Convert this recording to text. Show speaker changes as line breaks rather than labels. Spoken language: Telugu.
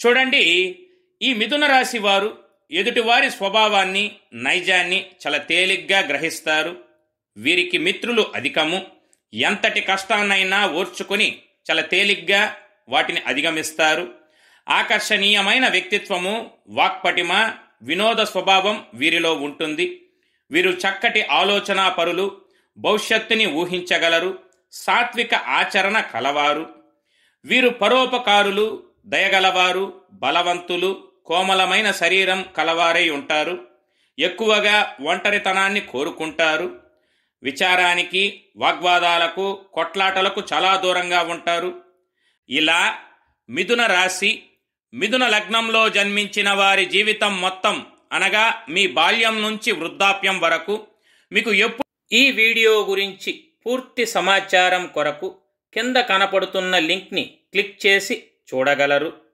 చూడండి, ఈ మిథున రాశి వారు ఎదుటివారి స్వభావాన్ని, నైజాన్ని చాలా తేలిగ్గా గ్రహిస్తారు. వీరికి మిత్రులు అధికము. ఎంతటి కష్టాన్నైనా ఓర్చుకొని చాలా తేలిగ్గా వాటిని అధిగమిస్తారు. ఆకర్షణీయమైన వ్యక్తిత్వము, వాక్పటిమ, వినోద స్వభావం వీరిలో ఉంటుంది. వీరు చక్కటి ఆలోచనా పరులు, భవిష్యత్తుని ఊహించగలరు, సాత్విక ఆచరణ కలవారు. వీరు పరోపకారులు, దయగలవారు, బలవంతులు, కోమలమైన శరీరం కలవారై ఉంటారు. ఎక్కువగా ఒంటరితనాన్ని కోరుకుంటారు. విచారానికి, వాగ్వాదాలకు, కొట్లాటలకు చాలా దూరంగా ఉంటారు. ఇలా మిథున రాశి, మిథున లగ్నంలో జన్మించిన వారి జీవితం మొత్తం అనగా మీ బాల్యం నుంచి వృద్ధాప్యం వరకు మీకు ఎప్పుడు ఈ వీడియో గురించి పూర్తి సమాచారం కొరకు కింద కనపడుతున్న లింక్ని క్లిక్ చేసి చూడగలరు.